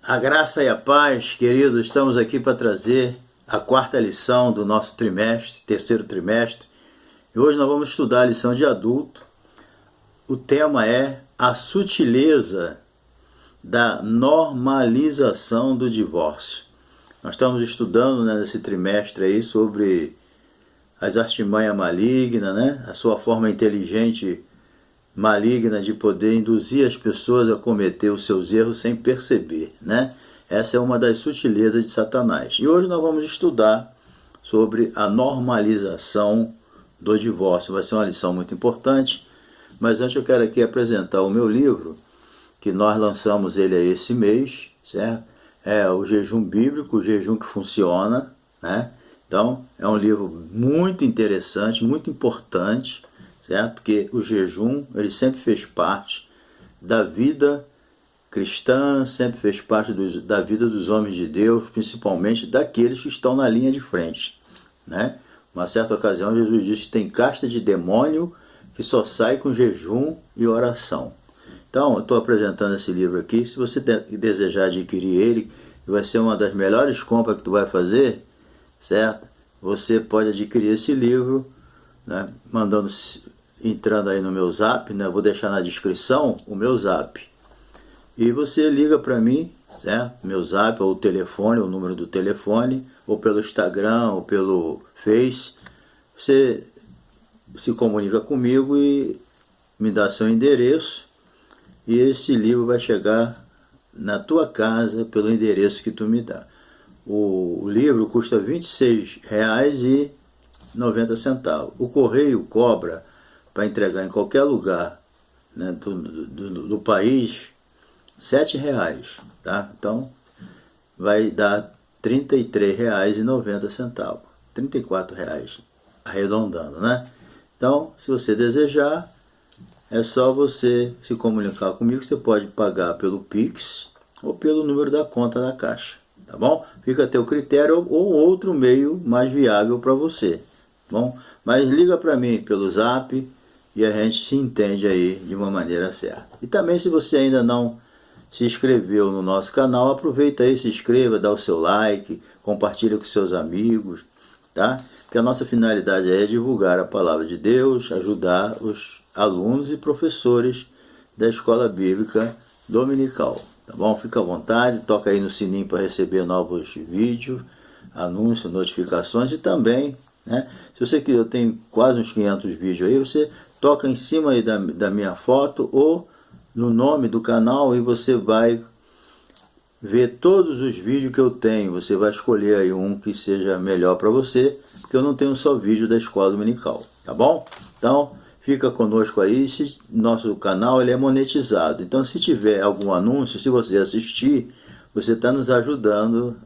A graça e a paz, queridos, estamos aqui para trazer a quarta lição do nosso trimestre, terceiro trimestre. E hoje nós vamos estudar a lição de adulto. O tema é a sutileza da normalização do divórcio. Nós estamos estudando nesse trimestre aí sobre as artimanhas malignas, a sua forma inteligente maligna de poder induzir as pessoas a cometer os seus erros sem perceber, Essa é uma das sutilezas de Satanás. E hoje nós vamos estudar sobre a normalização do divórcio. Vai ser uma lição muito importante, mas antes eu quero aqui apresentar o meu livro, que nós lançamos ele esse mês, certo? É o Jejum Bíblico, o Jejum que Funciona, Então, é um livro muito interessante, muito importante, certo? Porque o jejum, ele sempre fez parte da vida cristã, sempre fez parte da vida dos homens de Deus, principalmente daqueles que estão na linha de frente, Uma certa ocasião, Jesus disse que tem casta de demônio que só sai com jejum e oração. Então, eu estou apresentando esse livro aqui. Se você desejar adquirir ele, vai ser uma das melhores compras que tu vai fazer, certo? Você pode adquirir esse livro, entrando aí no meu zap, vou deixar na descrição o meu zap. E você liga para mim, certo? Meu zap, ou o telefone, o número do telefone, ou pelo Instagram, ou pelo Face. Você se comunica comigo e me dá seu endereço, e esse livro vai chegar na tua casa pelo endereço que tu me dá. O livro custa R$ 26,90. O correio cobra, para entregar em qualquer lugar do país, R$ 7,00, Então, vai dar R$ 33,90, R$ 34,00, arredondando, Então, se você desejar, é só você se comunicar comigo. Você pode pagar pelo Pix ou pelo número da conta da Caixa, tá bom? Fica a teu critério ou outro meio mais viável para você, bom? Mas liga para mim pelo Zap e a gente se entende aí de uma maneira certa. E também, se você ainda não se inscreveu no nosso canal, aproveita aí, se inscreva, dá o seu like, compartilha com seus amigos, Porque a nossa finalidade é divulgar a palavra de Deus, ajudar os alunos e professores da Escola Bíblica Dominical, tá bom? Fica à vontade, toca aí no sininho para receber novos vídeos, anúncios, notificações, e também, se você quiser, eu tenho quase uns 500 vídeos aí, você toca em cima aí da minha foto ou no nome do canal e você vai ver todos os vídeos que eu tenho. Você vai escolher aí um que seja melhor para você, porque eu não tenho só vídeo da Escola Dominical, tá bom? Então, fica conosco aí. Nosso canal ele é monetizado, então se tiver algum anúncio, se você assistir, você está nos ajudando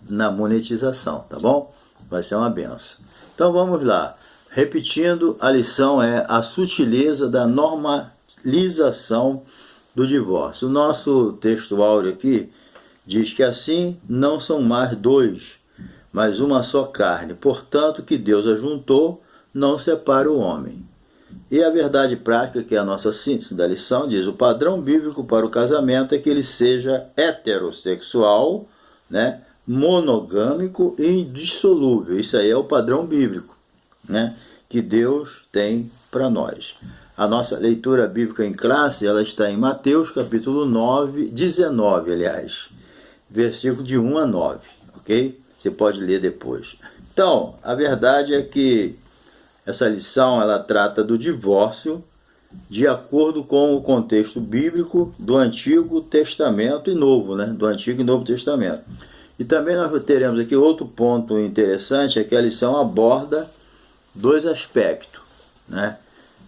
na monetização, tá bom? Vai ser uma benção. Então vamos lá. Repetindo, a lição é a sutileza da normalização do divórcio. O nosso texto áureo aqui diz que assim não são mais dois, mas uma só carne. Portanto, que Deus ajuntou, não separa o homem. E a verdade prática, que é a nossa síntese da lição, diz: o padrão bíblico para o casamento é que ele seja heterossexual, monogâmico e indissolúvel. Isso aí é o padrão bíblico, que Deus tem para nós. A nossa leitura bíblica em classe, ela está em Mateus capítulo 19, versículo de 1 a 9, ok? Você pode ler depois. Então, a verdade é que essa lição ela trata do divórcio de acordo com o contexto bíblico do Antigo Testamento e Novo, do Antigo e Novo Testamento. E também nós teremos aqui outro ponto interessante, é que a lição aborda dois aspectos,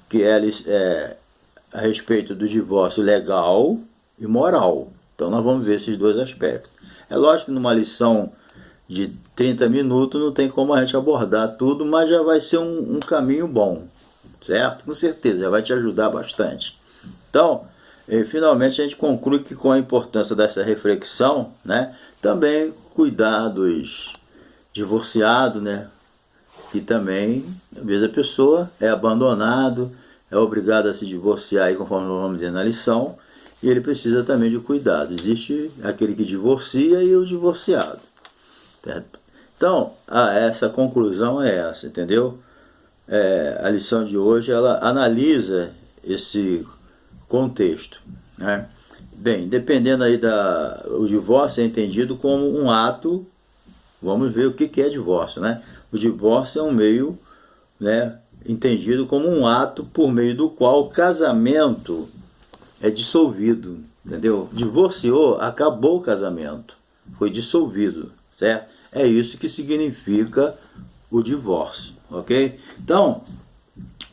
que é a respeito do divórcio legal e moral. Então nós vamos ver esses dois aspectos. É lógico que numa lição de 30 minutos não tem como a gente abordar tudo, mas já vai ser um caminho bom, certo? Com certeza, já vai te ajudar bastante. Então, finalmente a gente conclui que com a importância dessa reflexão, também cuidar dos divorciados, que também, às vezes a pessoa é abandonado, é obrigado a se divorciar, aí, conforme nós vamos dizer na lição, e ele precisa também de cuidado. Existe aquele que divorcia e o divorciado. Certo? Então, essa conclusão é essa, entendeu? A lição de hoje, ela analisa esse contexto, né? Bem, dependendo aí o divórcio é entendido como um ato. Vamos ver o que é divórcio, né? O divórcio é um meio, né, entendido como um ato por meio do qual o casamento é dissolvido, entendeu? Divorciou, acabou o casamento, foi dissolvido, certo? É isso que significa o divórcio, ok? Então,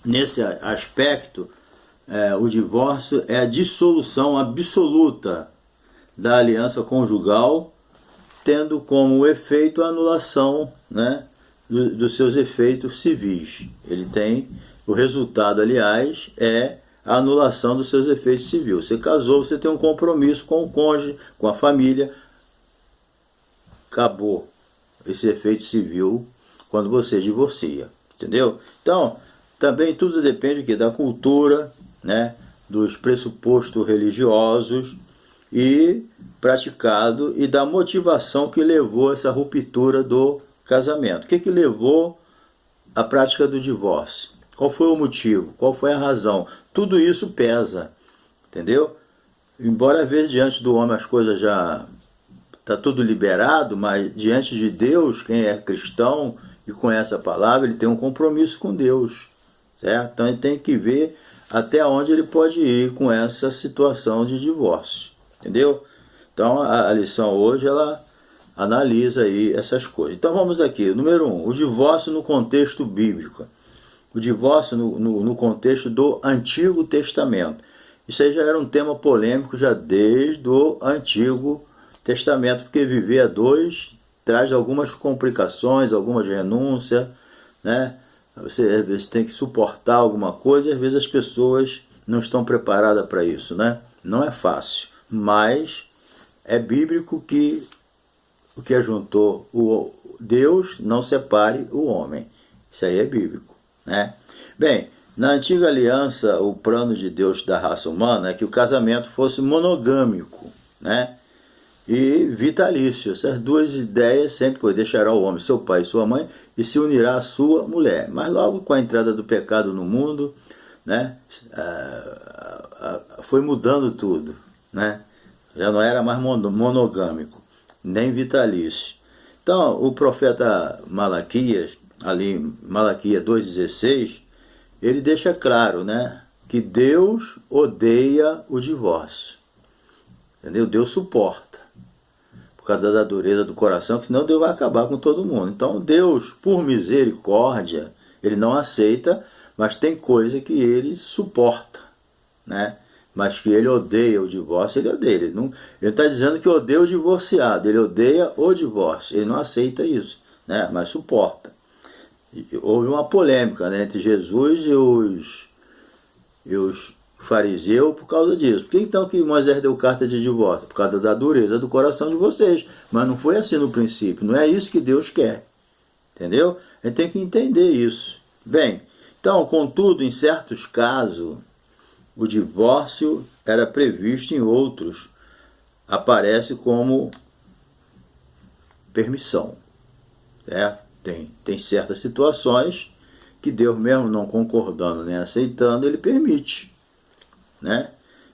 nesse aspecto, o divórcio é a dissolução absoluta da aliança conjugal, tendo como efeito a anulação, né, dos seus efeitos civis. Ele tem, o resultado, aliás, é a anulação dos seus efeitos civis. Você casou, você tem um compromisso com o cônjuge, com a família, acabou esse efeito civil quando você divorcia, entendeu? Então, também tudo depende aqui da cultura, né, dos pressupostos religiosos e praticado e da motivação que levou essa ruptura do casamento. O que levou à prática do divórcio? Qual foi o motivo? Qual foi a razão? Tudo isso pesa, entendeu? Embora às vezes diante do homem as coisas já está tudo liberado, mas diante de Deus, quem é cristão e conhece a palavra, ele tem um compromisso com Deus, certo? Então ele tem que ver até onde ele pode ir com essa situação de divórcio, entendeu? Então a lição hoje, ela analisa aí essas coisas. Então vamos aqui, número 1, o divórcio no contexto bíblico. O divórcio no contexto do Antigo Testamento. Isso aí já era um tema polêmico já desde o Antigo Testamento, porque viver a dois traz algumas complicações, algumas renúncias, né? Você às vezes tem que suportar alguma coisa e às vezes as pessoas não estão preparadas para isso, né? Não é fácil, mas é bíblico que o que ajuntou o Deus não separe o homem. Isso aí é bíblico, né? Bem, na antiga aliança, o plano de Deus da raça humana é que o casamento fosse monogâmico, né? E vitalício. Essas duas ideias sempre foi: deixará o homem seu pai e sua mãe e se unirá à sua mulher. Mas logo com a entrada do pecado no mundo, né, foi mudando tudo, né? Já não era mais monogâmico, nem vitalício. Então o profeta Malaquias, ali em Malaquias 2,16, ele deixa claro, né, que Deus odeia o divórcio, entendeu? Deus suporta, por causa da dureza do coração, que senão Deus vai acabar com todo mundo. Então Deus, por misericórdia, ele não aceita, mas tem coisa que ele suporta, né? Mas que ele odeia o divórcio, ele odeia. Ele não está dizendo que odeia o divorciado, ele odeia o divórcio, ele não aceita isso, né? Mas suporta. Houve uma polêmica, né, entre Jesus e os fariseus por causa disso. Por que então que Moisés deu carta de divórcio? Por causa da dureza do coração de vocês. Mas não foi assim no princípio, não é isso que Deus quer, entendeu? A gente tem que entender isso. Bem, então, contudo, em certos casos, o divórcio era previsto, em outros aparece como permissão, certo? Tem certas situações que Deus, mesmo não concordando nem aceitando, ele permite, né?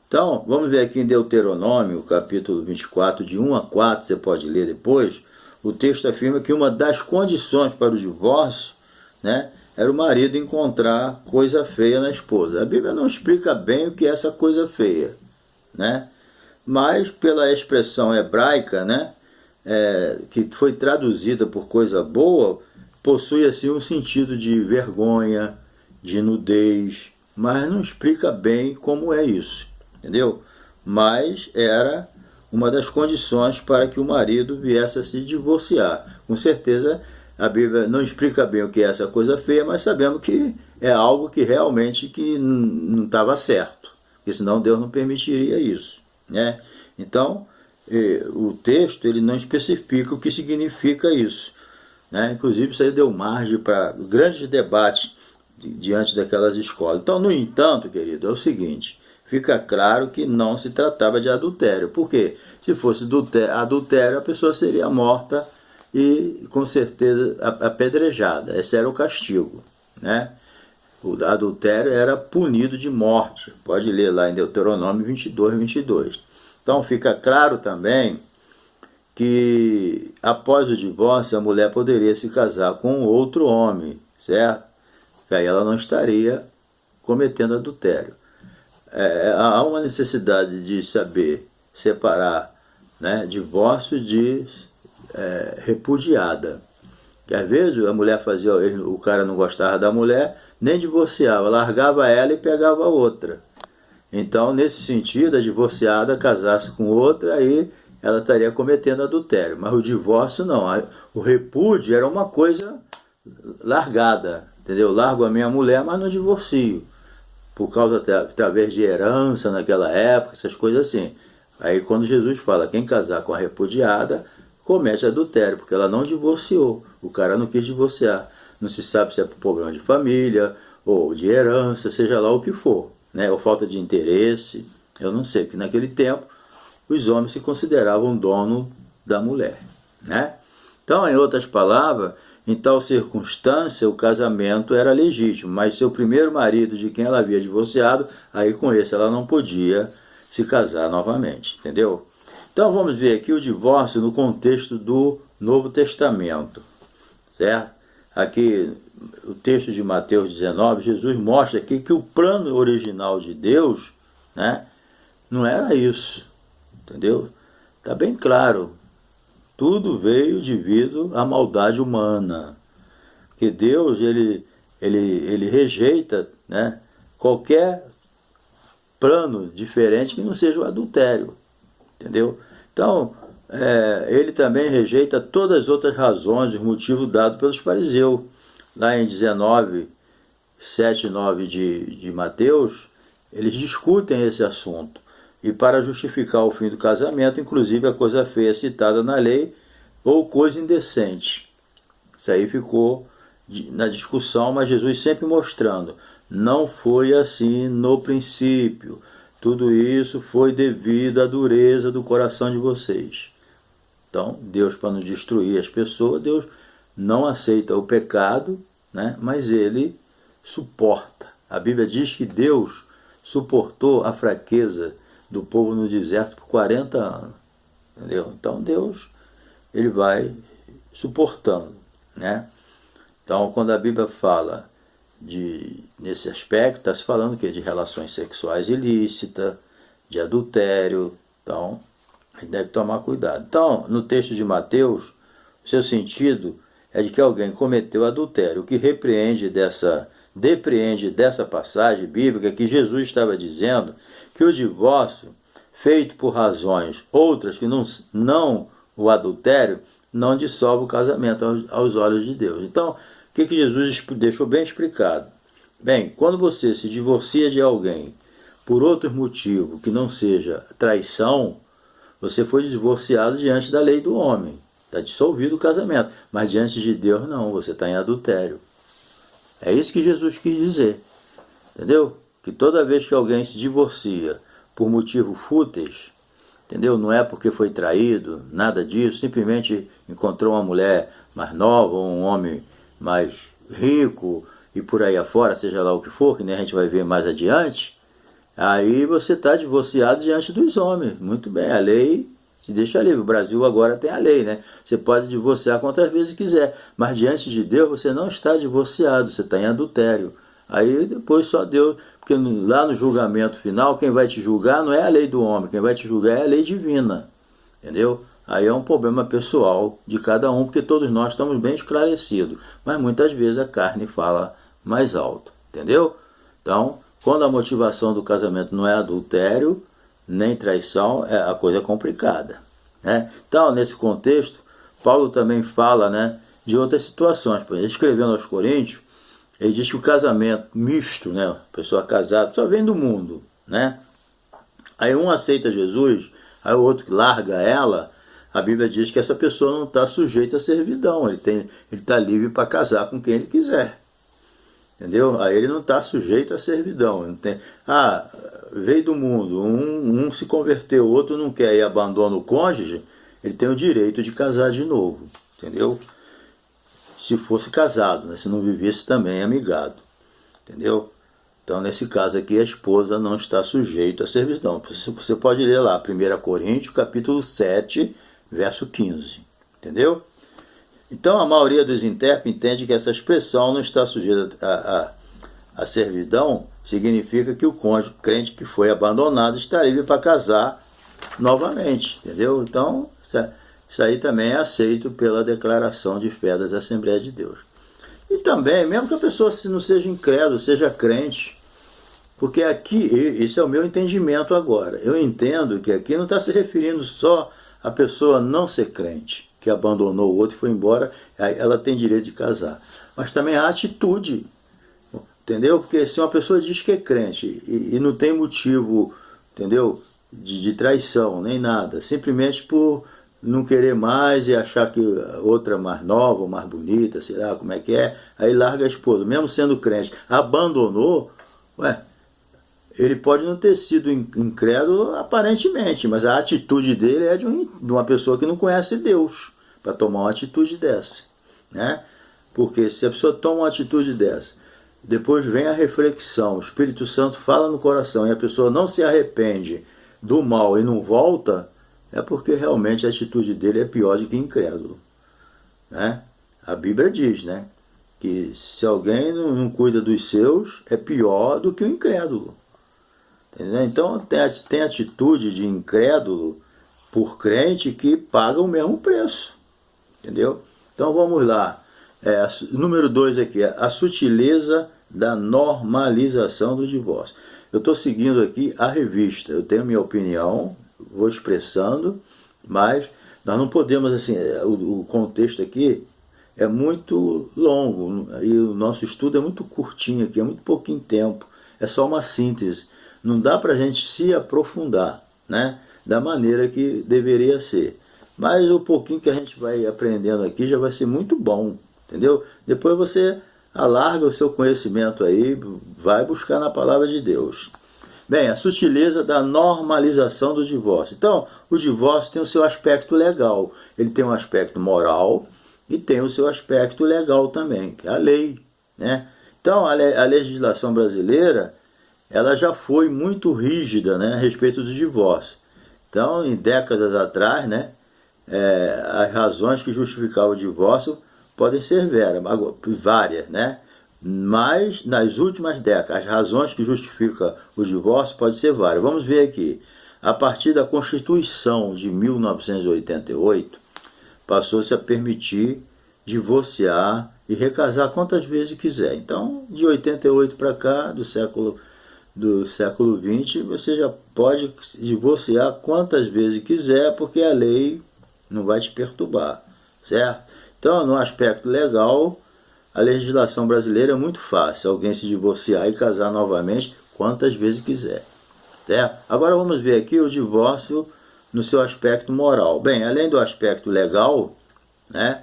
Então, vamos ver aqui em Deuteronômio, capítulo 24, de 1 a 4, você pode ler depois. O texto afirma que uma das condições para o divórcio, né, era o marido encontrar coisa feia na esposa. A Bíblia não explica bem o que é essa coisa feia, né? Mas pela expressão hebraica, né, que foi traduzida por coisa boa, possui assim um sentido de vergonha, de nudez, mas não explica bem como é isso, entendeu? Mas era uma das condições para que o marido viesse a se divorciar. Com certeza a Bíblia não explica bem o que é essa coisa feia, mas sabemos que é algo que realmente que não estava certo, porque senão Deus não permitiria isso, né? Então, o texto ele não especifica o que significa isso, né? Inclusive isso aí deu margem para grandes debates diante daquelas escolas. Então, no entanto, querido, é o seguinte: fica claro que não se tratava de adultério. Por quê? Se fosse adultério, a pessoa seria morta e, com certeza, apedrejada. Esse era o castigo, né? O adultério era punido de morte. Pode ler lá em Deuteronômio 22, 22. Então fica claro também que após o divórcio a mulher poderia se casar com outro homem, certo? E aí ela não estaria cometendo adultério. Há uma necessidade de saber separar, né, divórcio de repudiada. Que às vezes a mulher fazia, o cara não gostava da mulher, nem divorciava, largava ela e pegava outra. Então, nesse sentido, a divorciada casasse com outra, aí ela estaria cometendo adultério. Mas o divórcio não. O repúdio era uma coisa largada, entendeu? Largo a minha mulher, mas não divorcio. Por causa, talvez, de herança naquela época, essas coisas assim. Aí quando Jesus fala, quem casar com a repudiada, comete adultério, porque ela não divorciou. O cara não quis divorciar. Não se sabe se é por problema de família, ou de herança, seja lá o que for, né? Ou falta de interesse, eu não sei, porque naquele tempo os homens se consideravam dono da mulher, né? Então, em outras palavras, em tal circunstância, o casamento era legítimo, mas seu primeiro marido, de quem ela havia divorciado, aí com esse ela não podia se casar novamente, entendeu? Então vamos ver aqui o divórcio no contexto do Novo Testamento, certo? Aqui, o texto de Mateus 19, Jesus mostra aqui que o plano original de Deus, né, não era isso, entendeu? Está bem claro. Tudo veio devido à maldade humana. Que Deus, ele rejeita, né, qualquer plano diferente que não seja o adultério. Entendeu? Então, ele também rejeita todas as outras razões, os motivos dados pelos fariseus. Lá em 19, 7 e 9 de Mateus, eles discutem esse assunto. E para justificar o fim do casamento, inclusive a coisa feia citada na lei, ou coisa indecente. Isso aí ficou na discussão, mas Jesus sempre mostrando, não foi assim no princípio. Tudo isso foi devido à dureza do coração de vocês. Então, Deus, para não destruir as pessoas, Deus não aceita o pecado, né? Mas ele suporta. A Bíblia diz que Deus suportou a fraqueza do povo no deserto por 40 anos. Entendeu? Então, Deus, ele vai suportando, né? Então, quando a Bíblia fala nesse aspecto, está se falando que de relações sexuais ilícitas, de adultério. Então, a gente deve tomar cuidado. Então, no texto de Mateus, o seu sentido é de que alguém cometeu adultério. O que depreende dessa passagem bíblica que Jesus estava dizendo que o divórcio, feito por razões outras que não o adultério, não dissolve o casamento aos olhos de Deus. Então, o que Jesus deixou bem explicado? Bem, quando você se divorcia de alguém por outro motivo que não seja traição, você foi divorciado diante da lei do homem. Está dissolvido o casamento. Mas diante de Deus não, você está em adultério. É isso que Jesus quis dizer. Entendeu? Que toda vez que alguém se divorcia por motivos fúteis, entendeu? Não é porque foi traído, nada disso, simplesmente encontrou uma mulher mais nova, ou um homem mais rico, e por aí afora, seja lá o que for, que nem a gente vai ver mais adiante, aí você está divorciado diante dos homens. Muito bem, a lei te deixa livre. O Brasil agora tem a lei, né? Você pode divorciar quantas vezes quiser, mas diante de Deus você não está divorciado, você está em adultério. Aí depois só Deus, porque lá no julgamento final, quem vai te julgar não é a lei do homem, quem vai te julgar é a lei divina, entendeu? Aí é um problema pessoal de cada um, porque todos nós estamos bem esclarecidos, mas muitas vezes a carne fala mais alto, entendeu? Então, quando a motivação do casamento não é adultério, nem traição, a coisa é complicada, né? Então, nesse contexto, Paulo também fala, né, de outras situações. Por exemplo, escrevendo aos Coríntios, ele diz que o casamento misto, né, a pessoa casada, só vem do mundo, né? Aí um aceita Jesus, aí o outro larga ela. A Bíblia diz que essa pessoa não está sujeita à servidão, ele está livre para casar com quem ele quiser. entendeu? Aí ele não está sujeito à servidão. Não tem, veio do mundo, um se converteu, o outro não quer e abandona o cônjuge, ele tem o direito de casar de novo, entendeu? Se fosse casado, né? Se não vivesse também amigado, entendeu? Então, nesse caso aqui, a esposa não está sujeita à servidão. Você pode ler lá, 1 Coríntios, capítulo 7, verso 15, entendeu? Então, a maioria dos intérpretes entende que essa expressão não está sujeita à servidão, significa que o cônjuge crente que foi abandonado está livre para casar novamente, entendeu? Então, isso aí também é aceito pela declaração de fé das Assembleias de Deus. E também, mesmo que a pessoa não seja incrédula, seja crente, porque aqui, esse é o meu entendimento agora, eu entendo que aqui não está se referindo só a pessoa não ser crente, que abandonou o outro e foi embora, ela tem direito de casar. Mas também a atitude, entendeu? Porque se uma pessoa diz que é crente e não tem motivo, entendeu, de traição, nem nada, simplesmente por não querer mais e achar que outra mais nova, mais bonita, sei lá como é que é, aí larga a esposa, mesmo sendo crente, abandonou, ele pode não ter sido incrédulo aparentemente, mas a atitude dele é de uma pessoa que não conhece Deus, para tomar uma atitude dessa, né? Porque se a pessoa toma uma atitude dessa, depois vem a reflexão, o Espírito Santo fala no coração e a pessoa não se arrepende do mal e não volta, é porque realmente a atitude dele é pior do que incrédulo, né? A Bíblia diz, né, que se alguém não cuida dos seus, é pior do que o incrédulo. Entendeu? Então tem atitude de incrédulo por crente que paga o mesmo preço, entendeu? Então vamos lá, número 2 aqui, a sutileza da normalização do divórcio. Eu estou seguindo aqui a revista, eu tenho minha opinião, vou expressando, mas nós não podemos, assim, o contexto aqui é muito longo e o nosso estudo é muito curtinho aqui, é muito pouquinho tempo, é só uma síntese. Não dá para a gente se aprofundar, né, da maneira que deveria ser. Mas o pouquinho que a gente vai aprendendo aqui já vai ser muito bom, entendeu? Depois você alarga o seu conhecimento aí, vai buscar na palavra de Deus. Bem, a sutileza da normalização do divórcio. Então, o divórcio tem o seu aspecto legal, ele tem um aspecto moral e tem o seu aspecto legal também, que é a lei, né? Então, a legislação brasileira, ela já foi muito rígida, né, a respeito do divórcio. Então, em décadas atrás, né, as razões que justificavam o divórcio podem ser várias, né? Mas nas últimas décadas, as razões que justificam o divórcio podem ser várias. Vamos ver aqui. A partir da Constituição de 1988, passou-se a permitir divorciar e recasar quantas vezes quiser. Então, de 88 para cá, do século XX, você já pode divorciar quantas vezes quiser, porque a lei não vai te perturbar, certo? Então, no aspecto legal, a legislação brasileira é muito fácil, alguém se divorciar e casar novamente quantas vezes quiser, certo? Agora vamos ver aqui o divórcio no seu aspecto moral. Bem, além do aspecto legal, né,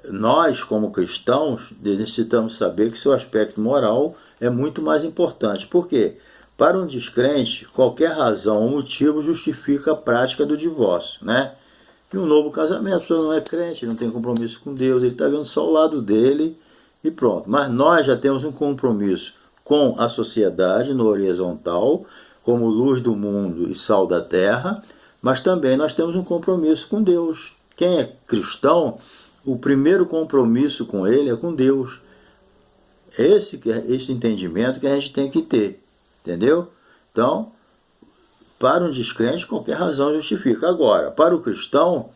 nós como cristãos necessitamos saber que seu aspecto moral é muito mais importante. Por quê? Para um descrente, qualquer razão ou motivo justifica a prática do divórcio, né? E um novo casamento, a pessoa não é crente, não tem compromisso com Deus, ele está vendo só o lado dele e pronto. Mas nós já temos um compromisso com a sociedade no horizontal, como luz do mundo e sal da terra, mas também nós temos um compromisso com Deus. Quem é cristão, o primeiro compromisso com ele é com Deus. Esse entendimento que a gente tem que ter, entendeu? Então, para um descrente, qualquer razão justifica. Agora, para o cristão,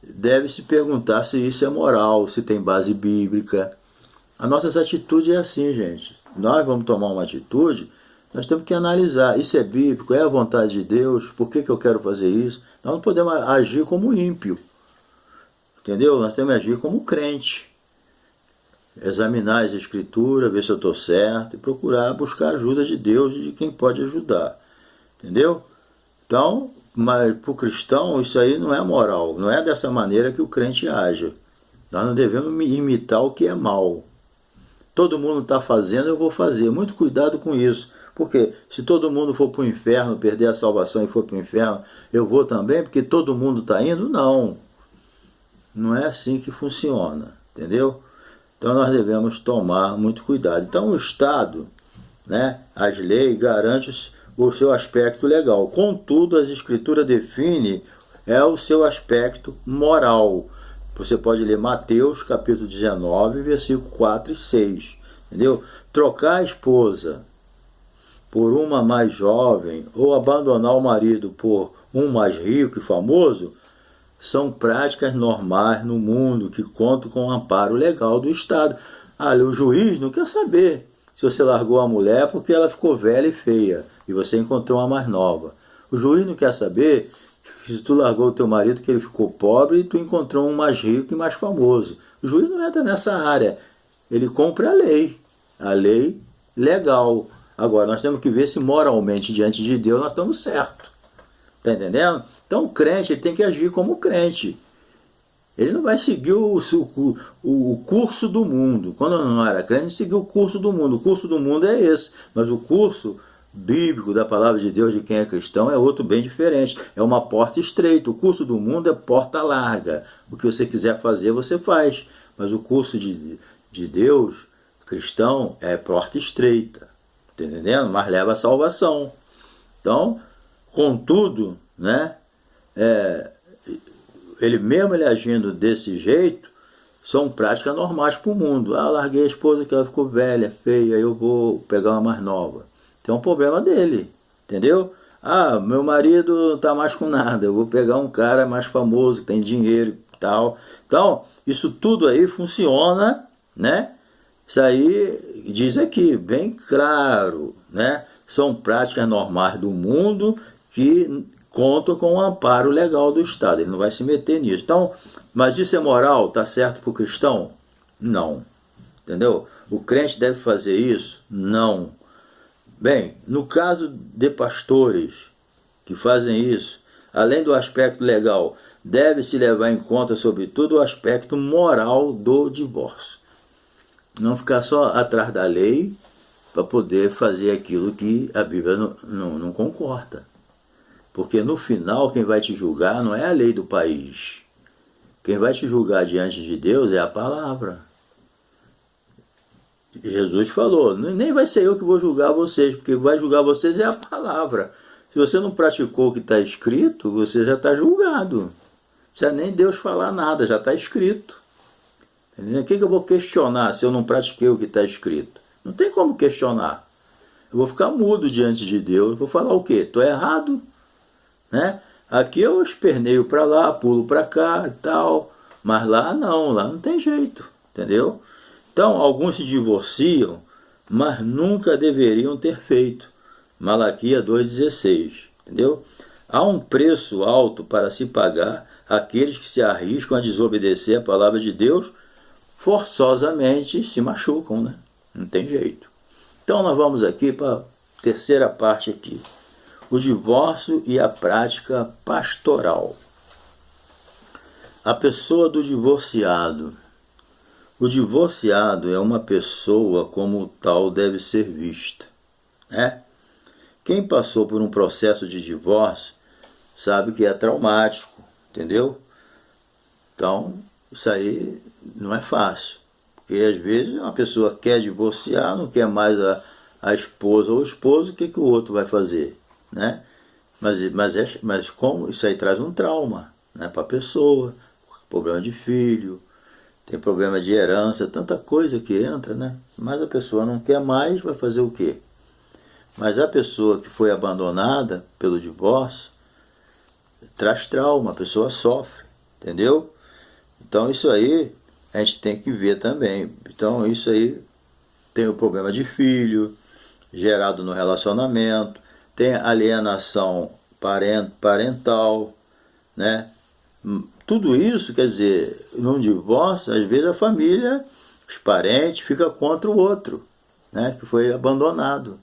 deve-se perguntar se isso é moral, se tem base bíblica. A nossa atitude é assim, gente. Nós vamos tomar uma atitude, nós temos que analisar. Isso é bíblico? É a vontade de Deus? Por que eu quero fazer isso? Nós não podemos agir como ímpio, entendeu? Nós temos que agir como crente. Examinar as escrituras, ver se eu estou certo e procurar buscar a ajuda de Deus e de quem pode ajudar, entendeu? Então, mas para o cristão isso aí não é moral, não é dessa maneira que o crente age. Nós não devemos imitar o que é mal, todo mundo está fazendo, eu vou fazer. Muito cuidado com isso. Porque se todo mundo for para o inferno, perder a salvação e for para o inferno, eu vou também, porque todo mundo está indo? Não. Não é assim que funciona, entendeu? Então nós devemos tomar muito cuidado. Então o Estado, né, as leis garantem o seu aspecto legal. Contudo, as escrituras definem o seu aspecto moral. Você pode ler Mateus capítulo 19, versículo 4 e 6. Entendeu? Trocar a esposa por uma mais jovem ou abandonar o marido por um mais rico e famoso são práticas normais no mundo que contam com o amparo legal do Estado. O juiz não quer saber se você largou a mulher porque ela ficou velha e feia e você encontrou uma mais nova. O juiz não quer saber se tu largou o teu marido que ele ficou pobre e tu encontrou um mais rico e mais famoso. O juiz não entra nessa área. Ele cumpre a lei legal. Agora, nós temos que ver se moralmente diante de Deus nós estamos certos. Está entendendo? Então o crente ele tem que agir como crente. Ele não vai seguir o curso do mundo. Quando eu não era crente, ele seguiu o curso do mundo. O curso do mundo é esse. Mas o curso bíblico da palavra de Deus de quem é cristão é outro bem diferente. É uma porta estreita. O curso do mundo é porta larga. O que você quiser fazer, você faz. Mas o curso de Deus, cristão, é porta estreita. Tá entendendo? Mas leva a salvação. Então, contudo, né? Ele agindo desse jeito, são práticas normais para o mundo. Larguei a esposa que ela ficou velha, feia, eu vou pegar uma mais nova. Então é um problema dele, entendeu? Meu marido não está mais com nada, eu vou pegar um cara mais famoso, que tem dinheiro e tal. Então, isso tudo aí funciona, né? Isso aí diz aqui, bem claro, né? São práticas normais do mundo que contam com o amparo legal do Estado. Ele não vai se meter nisso. Então, mas isso é moral? Está certo para o cristão? Não. Entendeu? O crente deve fazer isso? Não. Bem, no caso de pastores que fazem isso, além do aspecto legal, deve-se levar em conta, sobretudo, o aspecto moral do divórcio. Não ficar só atrás da lei para poder fazer aquilo que a Bíblia não concorda. Porque no final quem vai te julgar não é a lei do país. Quem vai te julgar diante de Deus é a palavra. Jesus falou, nem vai ser eu que vou julgar vocês, porque vai julgar vocês é a palavra. Se você não praticou o que está escrito, você já está julgado. Não precisa nem Deus falar nada, já está escrito. Entendeu? O que eu vou questionar se eu não pratiquei o que está escrito? Não tem como questionar. Eu vou ficar mudo diante de Deus, vou falar o quê? Estou errado? Né? Aqui eu esperneio para lá, pulo para cá e tal, mas lá não tem jeito, entendeu? Então, alguns se divorciam, mas nunca deveriam ter feito. Malaquias 2,16, entendeu? Há um preço alto para se pagar aqueles que se arriscam a desobedecer a palavra de Deus, forçosamente se machucam, né? Não tem jeito. Então, nós vamos aqui para a terceira parte aqui. O divórcio e a prática pastoral. A pessoa do divorciado. O divorciado é uma pessoa como tal deve ser vista, né? Quem passou por um processo de divórcio sabe que é traumático, entendeu? Então, isso aí não é fácil. Porque às vezes uma pessoa quer divorciar, não quer mais a esposa ou o esposo, o que o outro vai fazer? Né? Mas como isso aí traz um trauma, né, para a pessoa, problema de filho, tem problema de herança, tanta coisa que entra, né? Mas a pessoa não quer mais, vai fazer o quê? Mas a pessoa que foi abandonada pelo divórcio traz trauma, a pessoa sofre, entendeu? Então isso aí a gente tem que ver também. Então isso aí tem o problema de filho gerado no relacionamento, tem alienação parental, né? Tudo isso, quer dizer, num divórcio, às vezes a família, os parentes, fica contra o outro, né? Que foi abandonado,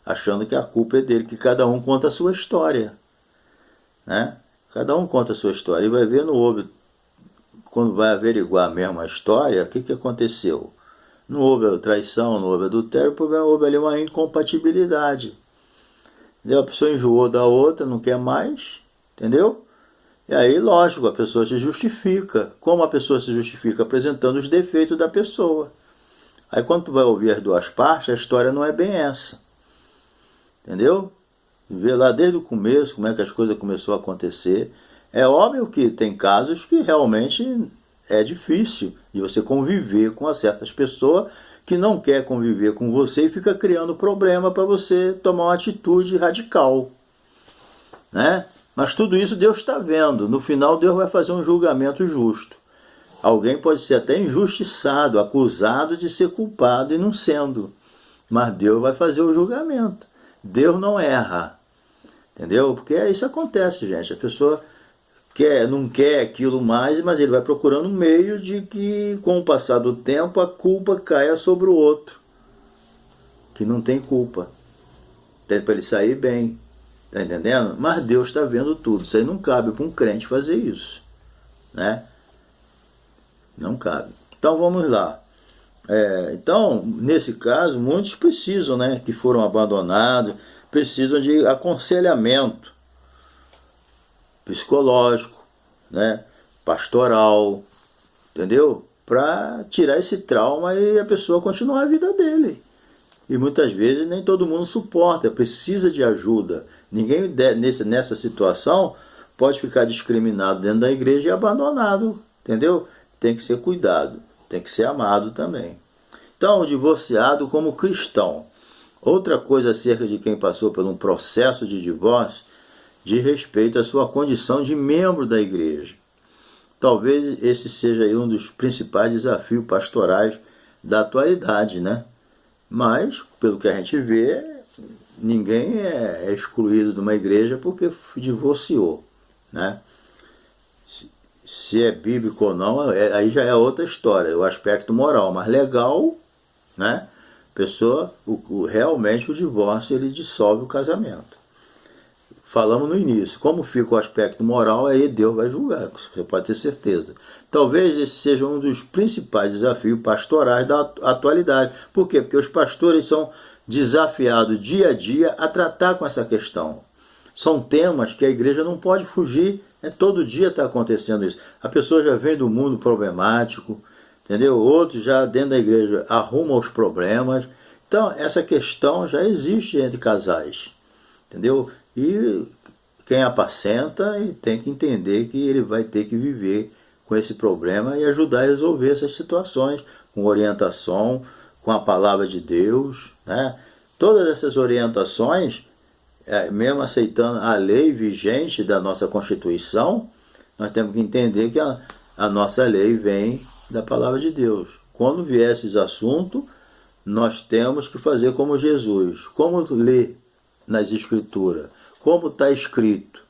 achando que a culpa é dele, que cada um conta a sua história, né? Cada um conta a sua história e vai ver no outro, quando vai averiguar mesmo a história, o que aconteceu? Não houve traição, não houve adultério, o problema houve ali uma incompatibilidade. Entendeu? A pessoa enjoou da outra, não quer mais, entendeu? E aí, lógico, a pessoa se justifica. Como a pessoa se justifica? Apresentando os defeitos da pessoa. Aí quando tu vai ouvir as duas partes, a história não é bem essa. Entendeu? Vê lá desde o começo como é que as coisas começaram a acontecer. É óbvio que tem casos que realmente é difícil de você conviver com certas pessoas que não quer conviver com você e fica criando problema para você tomar uma atitude radical, né? Mas tudo isso Deus está vendo. No final Deus vai fazer um julgamento justo. Alguém pode ser até injustiçado, acusado de ser culpado e não sendo. Mas Deus vai fazer o julgamento. Deus não erra. Entendeu? Porque isso acontece, gente. A pessoa não quer aquilo mais, mas ele vai procurando um meio de que, com o passar do tempo, a culpa caia sobre o outro, que não tem culpa. Para ele sair bem. Está entendendo? Mas Deus está vendo tudo. Isso aí não cabe para um crente fazer isso, né? Não cabe. Então vamos lá. Então, nesse caso, muitos precisam, né, que foram abandonados, precisam de aconselhamento psicológico, né, pastoral, entendeu? Para tirar esse trauma e a pessoa continuar a vida dele. E muitas vezes nem todo mundo suporta, precisa de ajuda. Ninguém nessa situação pode ficar discriminado dentro da igreja e abandonado, entendeu? Tem que ser cuidado, tem que ser amado também. Então, o divorciado como cristão. Outra coisa acerca de quem passou por um processo de divórcio, diz respeito à sua condição de membro da igreja. Talvez esse seja aí um dos principais desafios pastorais da atualidade, né? Mas, pelo que a gente vê, ninguém é excluído de uma igreja porque divorciou, né? Se é bíblico ou não, aí já é outra história, o aspecto moral, mas legal, né? Pessoa, realmente o divórcio ele dissolve o casamento. Falamos no início, como fica o aspecto moral, aí Deus vai julgar, você pode ter certeza. Talvez esse seja um dos principais desafios pastorais da atualidade. Por quê? Porque os pastores são desafiados dia a dia a tratar com essa questão. São temas que a igreja não pode fugir, todo dia está acontecendo isso. A pessoa já vem do mundo problemático, entendeu? Outros já dentro da igreja arrumam os problemas. Então, essa questão já existe entre casais, entendeu? E quem apacenta ele tem que entender que ele vai ter que viver com esse problema e ajudar a resolver essas situações com orientação, com a palavra de Deus, né? Todas essas orientações, mesmo aceitando a lei vigente da nossa Constituição, nós temos que entender que a nossa lei vem da palavra de Deus. Quando vier esses assuntos, nós temos que fazer como Jesus. Como ler nas Escrituras? Como está escrito?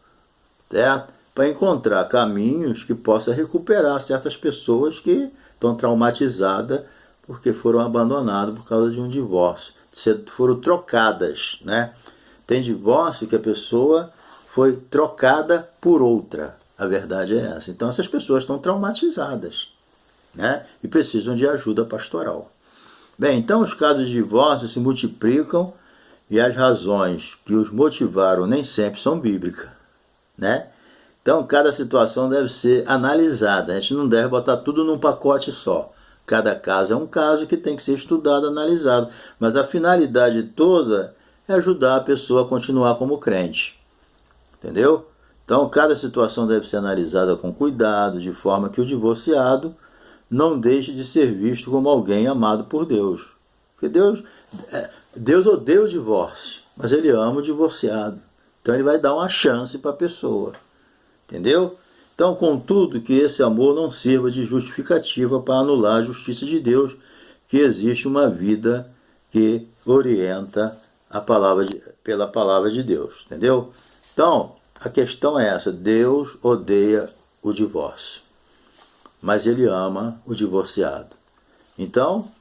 Certo? Para encontrar caminhos que possa recuperar certas pessoas que estão traumatizadas porque foram abandonadas por causa de um divórcio. Foram trocadas, né? Tem divórcio que a pessoa foi trocada por outra. A verdade é essa. Então essas pessoas estão traumatizadas, né? E precisam de ajuda pastoral. Bem, então os casos de divórcio se multiplicam e as razões que os motivaram nem sempre são bíblicas, né? Então cada situação deve ser analisada. A gente não deve botar tudo num pacote só. Cada caso é um caso que tem que ser estudado, analisado. Mas a finalidade toda é ajudar a pessoa a continuar como crente. Entendeu? Então cada situação deve ser analisada com cuidado, de forma que o divorciado não deixe de ser visto como alguém amado por Deus. Porque Deus odeia o divórcio, mas ele ama o divorciado. Então ele vai dar uma chance para a pessoa. Entendeu? Então, contudo, que esse amor não sirva de justificativa para anular a justiça de Deus, que existe uma vida que orienta pela palavra de Deus. Entendeu? Então, a questão é essa. Deus odeia o divórcio, mas ele ama o divorciado. Então,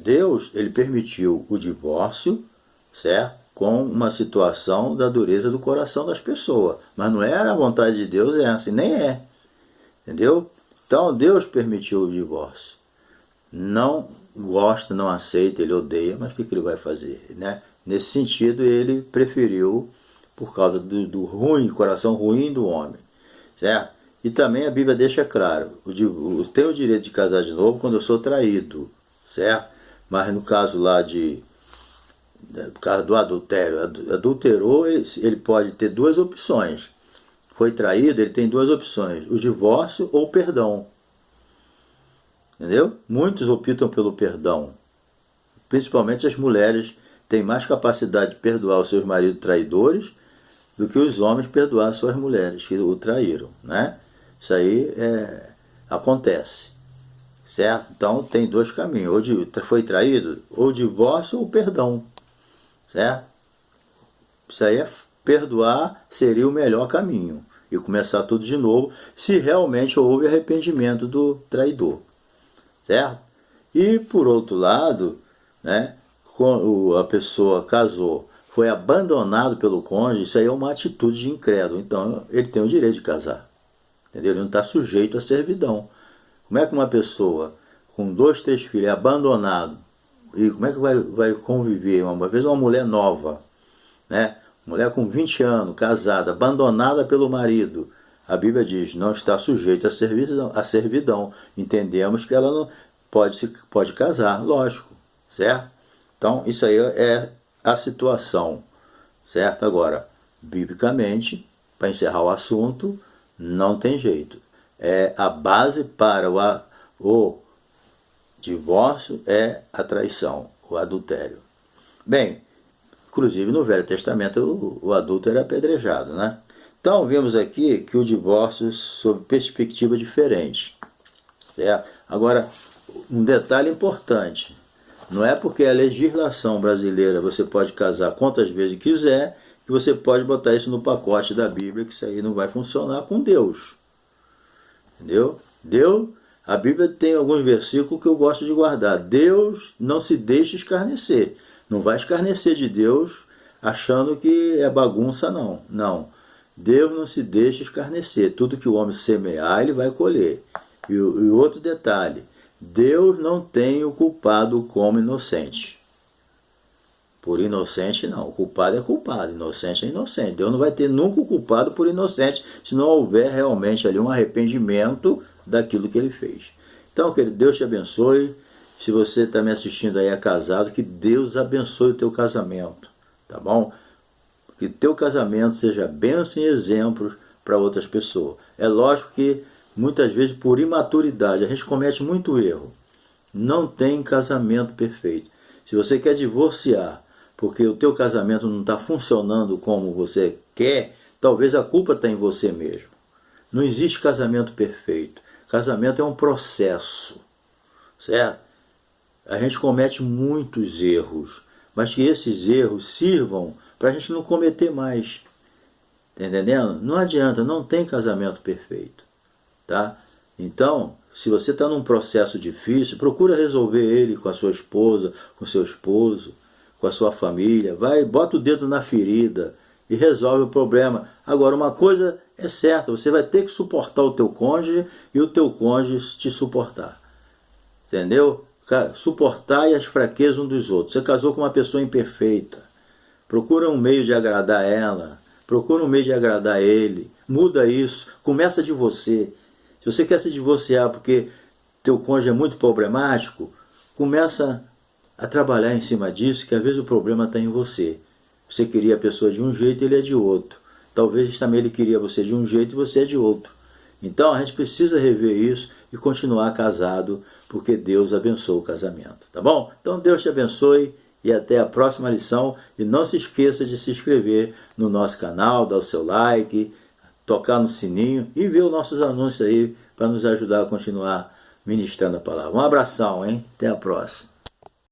Deus ele permitiu o divórcio, certo? Com uma situação da dureza do coração das pessoas. Mas não era a vontade de Deus essa, e nem é. Entendeu? Então Deus permitiu o divórcio. Não gosta, não aceita, ele odeia, mas o que ele vai fazer, né? Nesse sentido, ele preferiu, por causa do ruim, coração ruim do homem, certo? E também a Bíblia deixa claro, eu tenho o direito de casar de novo quando eu sou traído, certo? Mas no caso lá no caso do adultério, adulterou, ele pode ter duas opções. Foi traído, ele tem duas opções, o divórcio ou o perdão. Entendeu? Muitos optam pelo perdão. Principalmente as mulheres têm mais capacidade de perdoar os seus maridos traidores do que os homens perdoar suas mulheres que o traíram, né? Isso aí acontece, certo? Então tem dois caminhos, ou foi traído, ou divórcio ou perdão, certo? Isso aí perdoar seria o melhor caminho e começar tudo de novo, se realmente houve arrependimento do traidor, certo? E por outro lado, né, quando a pessoa casou, foi abandonado pelo cônjuge, isso aí é uma atitude de incrédulo, então ele tem o direito de casar, entendeu? Ele não está sujeito à servidão. Como é que uma pessoa com 2, 3 filhos é abandonado, e como é que vai conviver? Uma vez uma mulher nova, né? Mulher com 20 anos, casada, abandonada pelo marido, a Bíblia diz, não está sujeita à servidão. Entendemos que ela não pode casar, lógico, certo? Então, isso aí é a situação, certo? Agora, biblicamente, para encerrar o assunto, não tem jeito. A base para o divórcio é a traição, o adultério. Bem, inclusive no Velho Testamento o adúltero era apedrejado, né? Então vemos aqui que o divórcio sob perspectiva diferente, certo? Agora, um detalhe importante, não é porque a legislação brasileira você pode casar quantas vezes quiser que você pode botar isso no pacote da Bíblia, que isso aí não vai funcionar com Deus. Entendeu? A Bíblia tem alguns versículos que eu gosto de guardar. Deus não se deixa escarnecer. Não vai escarnecer de Deus achando que é bagunça, não. Não. Deus não se deixa escarnecer. Tudo que o homem semear, ele vai colher. E outro detalhe, Deus não tem o culpado como inocente. Por inocente, não. O culpado é culpado, inocente é inocente. Deus não vai ter nunca o culpado por inocente, se não houver realmente ali um arrependimento daquilo que ele fez. Então, querido, Deus te abençoe. Se você está me assistindo aí, é casado, que Deus abençoe o teu casamento, tá bom? Que teu casamento seja bênção e exemplo para outras pessoas. É lógico que, muitas vezes, por imaturidade, a gente comete muito erro. Não tem casamento perfeito. Se você quer divorciar porque o teu casamento não está funcionando como você quer, talvez a culpa está em você mesmo. Não existe casamento perfeito. Casamento é um processo, certo? A gente comete muitos erros, mas que esses erros sirvam para a gente não cometer mais. Tá entendendo? Não adianta, não tem casamento perfeito, tá? Então, se você está num processo difícil, procura resolver ele com a sua esposa, com o seu esposo, com a sua família. Vai, bota o dedo na ferida e resolve o problema. Agora, uma coisa é certa, você vai ter que suportar o teu cônjuge e o teu cônjuge te suportar. Entendeu? Suportar as fraquezas um dos outros. Você casou com uma pessoa imperfeita. Procura um meio de agradar ela. Procura um meio de agradar ele. Muda isso. Começa de você. Se você quer se divorciar porque teu cônjuge é muito problemático, começa a trabalhar em cima disso, que às vezes o problema está em você. Você queria a pessoa de um jeito e ele é de outro. Talvez também ele queria você de um jeito e você é de outro. Então a gente precisa rever isso e continuar casado, porque Deus abençoa o casamento, tá bom? Então Deus te abençoe e até a próxima lição. E não se esqueça de se inscrever no nosso canal, dar o seu like, tocar no sininho e ver os nossos anúncios aí para nos ajudar a continuar ministrando a palavra. Um abração, hein? Até a próxima.